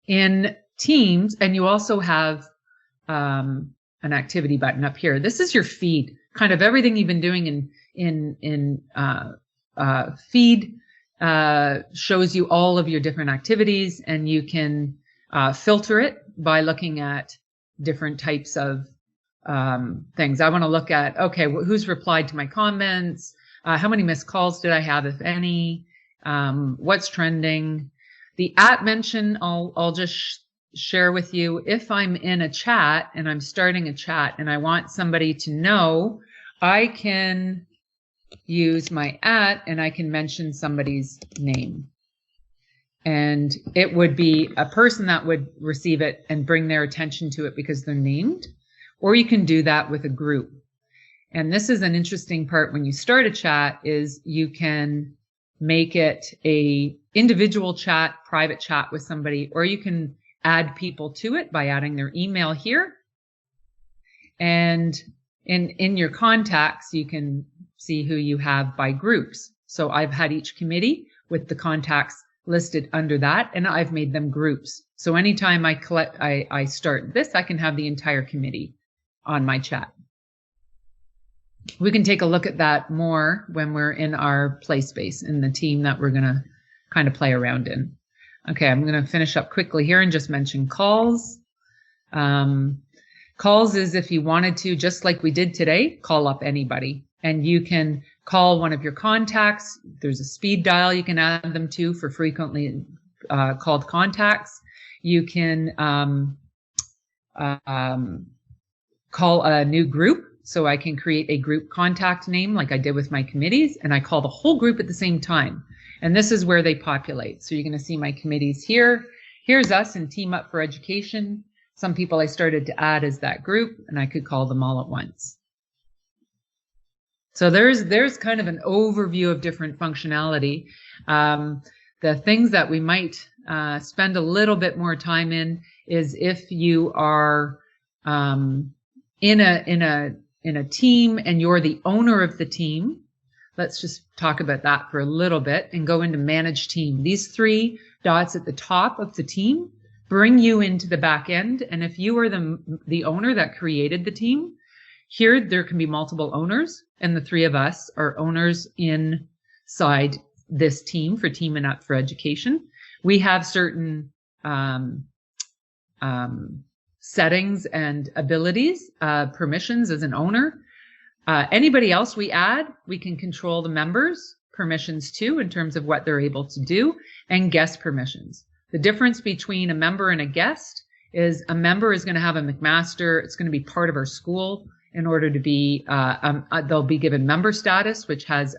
In Teams, and you also have an activity button up here. This is your feed, kind of everything you've been doing in feed shows you all of your different activities, and you can filter it by looking at different types of things. I want to look at, okay, who's replied to my comments? How many missed calls did I have, if any? What's trending? The @ mention, I'll just share with you. If I'm in a chat and I'm starting a chat and I want somebody to know, I can use my @ and I can mention somebody's name. And it would be a person that would receive it and bring their attention to it because they're named. Or you can do that with a group. And this is an interesting part when you start a chat, is you can make it a individual chat, private chat with somebody, or you can add people to it by adding their email here. And in your contacts, you can see who you have by groups. So I've had each committee with the contacts listed under that, and I've made them groups. So anytime I start this, I can have the entire committee on my chat. We can take a look at that more when we're in our play space in the team that we're going to kind of play around in. Okay, I'm going to finish up quickly here and just mention calls. Calls is if you wanted to, just like we did today, call up anybody. And you can call one of your contacts. There's a speed dial you can add them to for frequently called contacts. You can call a new group. So I can create a group contact name like I did with my committees, and I call the whole group at the same time. And this is where they populate. So you're going to see my committees here. Here's us in Team Up for Education. Some people I started to add as that group, and I could call them all at once. So there's kind of an overview of different functionality. The things that we might spend a little bit more time in is if you are in a team and you're the owner of the team. Let's just talk about that for a little bit and go into manage team. These 3 dots at the top of the team bring you into the back end. And if you are the owner that created the team, here there can be multiple owners, and the 3 of us are owners inside this team for Team Up for Education. We have certain settings and abilities, permissions as an owner. Anybody else we add, we can control the members' permissions too in terms of what they're able to do, and guest permissions. The difference between a member and a guest is a member is going to have a McMaster. It's going to be part of our school in order to be, they'll be given member status, which has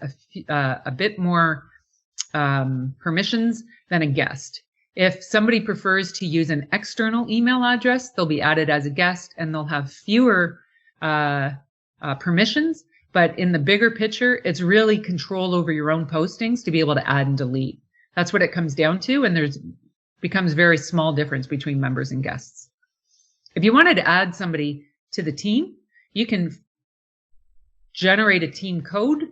a bit more permissions than a guest. If somebody prefers to use an external email address, they'll be added as a guest and they'll have fewer permissions. But in the bigger picture, it's really control over your own postings to be able to add and delete. That's what it comes down to. And becomes very small difference between members and guests. If you wanted to add somebody to the team, you can generate a team code,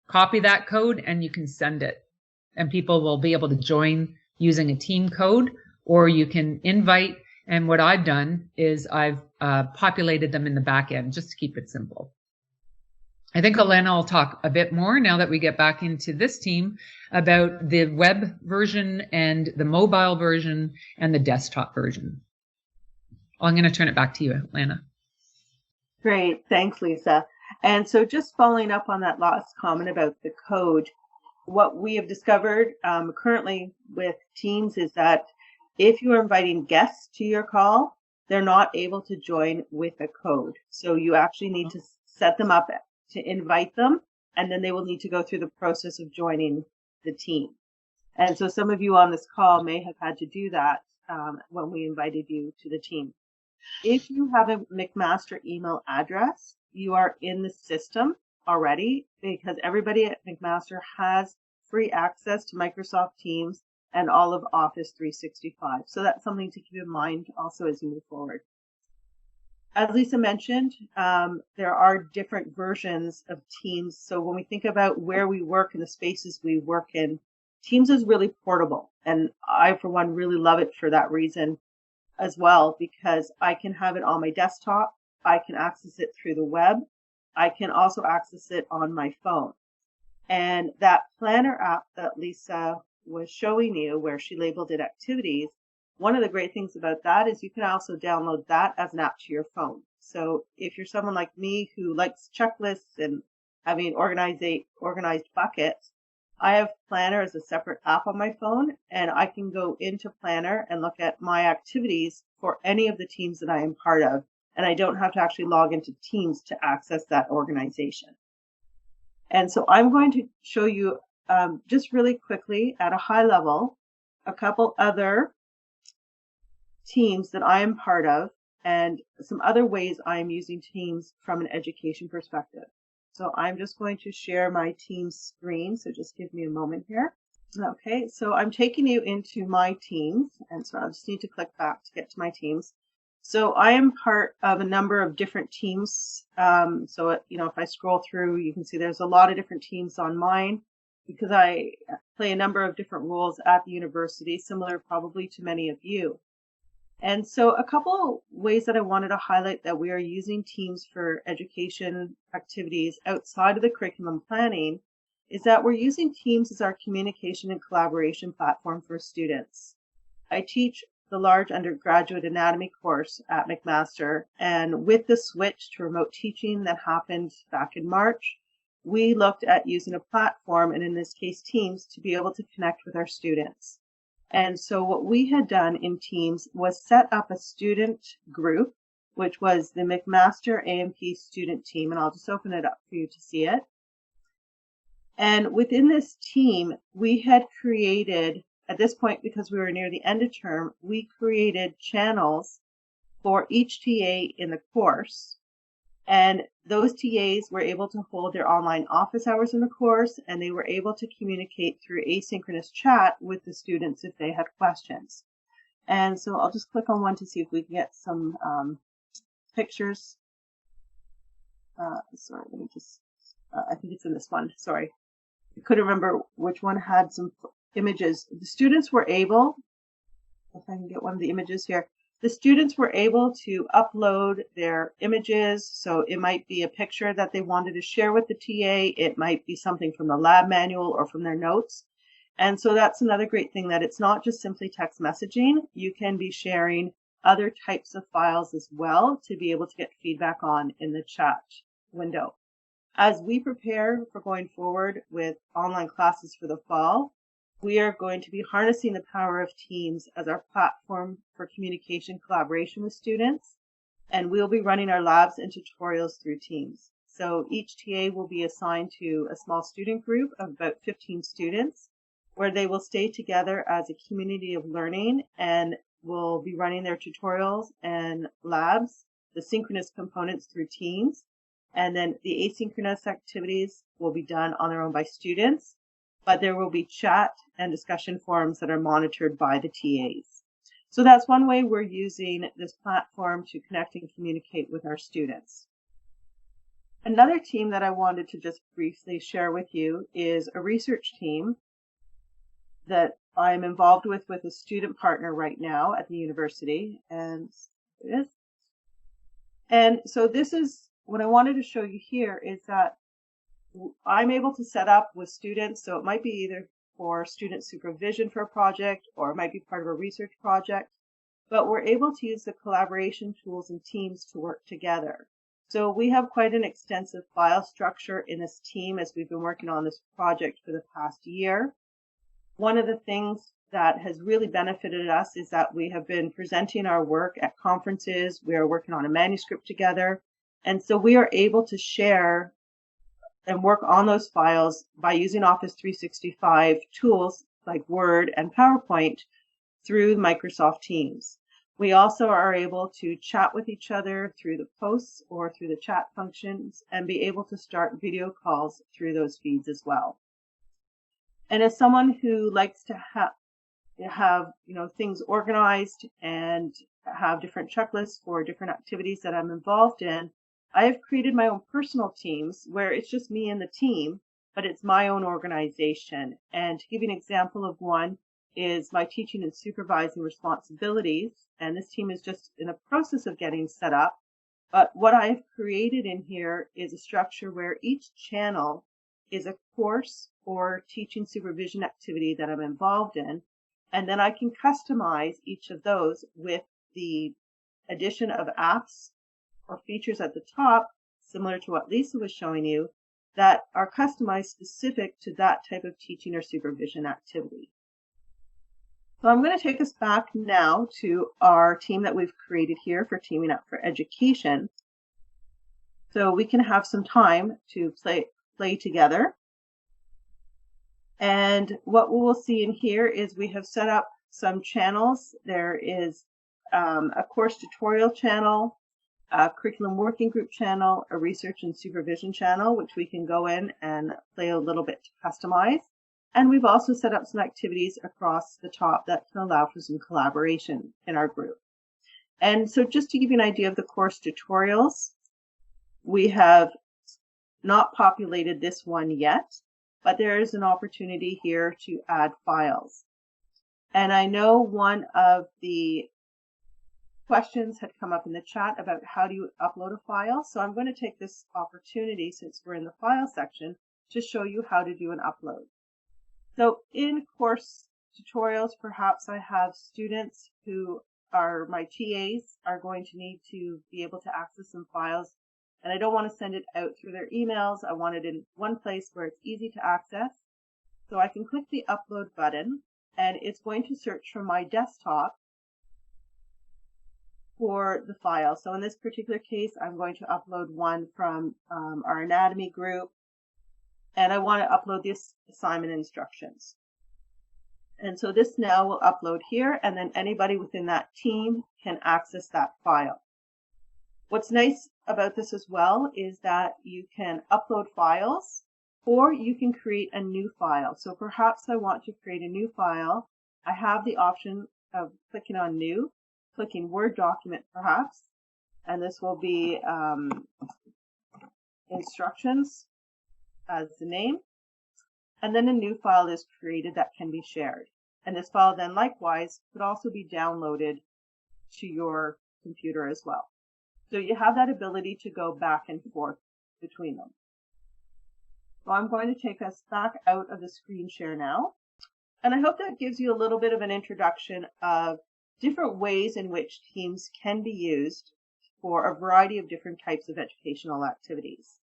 copy that code, and you can send it. And people will be able to join using a team code, or you can invite. And what I've done is I've populated them in the back end just to keep it simple. I think Ilana will talk a bit more now that we get back into this team about the web version and the mobile version and the desktop version. I'm going to turn it back to you, Ilana. Great. Thanks, Lisa. And so just following up on that last comment about the code, what we have discovered currently with Teams is that if you are inviting guests to your call, they're not able to join with a code. So you actually need to set them up to invite them, and then they will need to go through the process of joining the team. And so some of you on this call may have had to do that when we invited you to the team. If you have a McMaster email address, you are in the system already, because everybody at McMaster has free access to Microsoft Teams and all of Office 365. So that's something to keep in mind also as you move forward. as Lisa mentioned, there are different versions of Teams. So when we think about where we work and the spaces we work in, Teams is really portable. And I, for one, really love it for that reason as well, because I can have it on my desktop. I can access it through the web. I can also access it on my phone. And that planner app that Lisa was showing you, where she labeled it activities, one of the great things about that is you can also download that as an app to your phone. So if you're someone like me who likes checklists and having organized buckets, I have Planner as a separate app on my phone, and I can go into Planner and look at my activities for any of the teams that I am part of. And I don't have to actually log into Teams to access that organization. And so I'm going to show you just really quickly at a high level, a couple other teams that I am part of and some other ways I'm using Teams from an education perspective. So I'm just going to share my Teams screen. So just give me a moment here. Okay, so I'm taking you into my Teams. And so I just need to click back to get to my Teams. So I am part of a number of different teams. If I scroll through, you can see there's a lot of different teams on mine because I play a number of different roles at the university, similar probably to many of you. And so a couple ways that I wanted to highlight that we are using Teams for education activities outside of the curriculum planning is that we're using Teams as our communication and collaboration platform for students. I teach the large undergraduate anatomy course at McMaster, and with the switch to remote teaching that happened back in March, we looked at using a platform, and in this case Teams, to be able to connect with our students. And so what we had done in Teams was set up a student group, which was the McMaster AMP student team, and I'll just open it up for you to see it. And within this team, we had created, at this point, because we were near the end of term, we created channels for each TA in the course. And those TAs were able to hold their online office hours in the course, and they were able to communicate through asynchronous chat with the students if they had questions. And so I'll just click on one to see if we can get some pictures. Sorry, let me just, I think it's in this one, sorry. I couldn't remember which one had some images. The students were able, if I can get one of the images here, the students were able to upload their images. So it might be a picture that they wanted to share with the TA. It might be something from the lab manual or from their notes. And so that's another great thing, that it's not just simply text messaging. You can be sharing other types of files as well to be able to get feedback on in the chat window. As we prepare for going forward with online classes for the fall, we are going to be harnessing the power of Teams as our platform for communication collaboration with students, and we'll be running our labs and tutorials through Teams. So each TA will be assigned to a small student group of about 15 students, where they will stay together as a community of learning and will be running their tutorials and labs, the synchronous components through Teams, and then the asynchronous activities will be done on their own by students. But there will be chat and discussion forums that are monitored by the TAs. So that's one way we're using this platform to connect and communicate with our students. Another team that I wanted to just briefly share with you is a research team that I'm involved with a student partner right now at the university. And so this is what I wanted to show you here, is that I'm able to set up with students, so it might be either for student supervision for a project, or it might be part of a research project, but we're able to use the collaboration tools and Teams to work together. So we have quite an extensive file structure in this team as we've been working on this project for the past year. One of the things that has really benefited us is that we have been presenting our work at conferences. We are working on a manuscript together, and so we are able to share and work on those files by using Office 365 tools like Word and PowerPoint through Microsoft Teams. We also are able to chat with each other through the posts or through the chat functions and be able to start video calls through those feeds as well. And as someone who likes to have things organized and have different checklists for different activities that I'm involved in, I have created my own personal teams where it's just me and the team, but it's my own organization. And to give you an example of one is my teaching and supervising responsibilities. And this team is just in the process of getting set up. But what I have created in here is a structure where each channel is a course or teaching supervision activity that I'm involved in. And then I can customize each of those with the addition of apps or features at the top, similar to what Lisa was showing you, that are customized specific to that type of teaching or supervision activity. So I'm going to take us back now to our team that we've created here for Teaming Up for Education. So we can have some time to play together. And what we will see in here is we have set up some channels. There is a course tutorial channel, a curriculum working group channel, a research and supervision channel, which we can go in and play a little bit to customize. And we've also set up some activities across the top that can allow for some collaboration in our group. And so just to give you an idea of the course tutorials, we have not populated this one yet, but there is an opportunity here to add files. And I know one of the questions had come up in the chat about how do you upload a file. So I'm going to take this opportunity, since we're in the file section, to show you how to do an upload. So in course tutorials, perhaps I have students who are my TAs are going to need to be able to access some files, and I don't want to send it out through their emails. I want it in one place where it's easy to access. So I can click the upload button, and it's going to search from my desktop for the file. So in this particular case, I'm going to upload one from our anatomy group, and I want to upload the assignment instructions. And so this now will upload here, and then anybody within that team can access that file. What's nice about this as well is that you can upload files, or you can create a new file. So perhaps I want to create a new file. I have the option of clicking on New, clicking Word document perhaps, and this will be instructions as the name, and then a new file is created that can be shared. And this file then likewise could also be downloaded to your computer as well. So you have that ability to go back and forth between them. So I'm going to take us back out of the screen share now. And I hope that gives you a little bit of an introduction of different ways in which Teams can be used for a variety of different types of educational activities.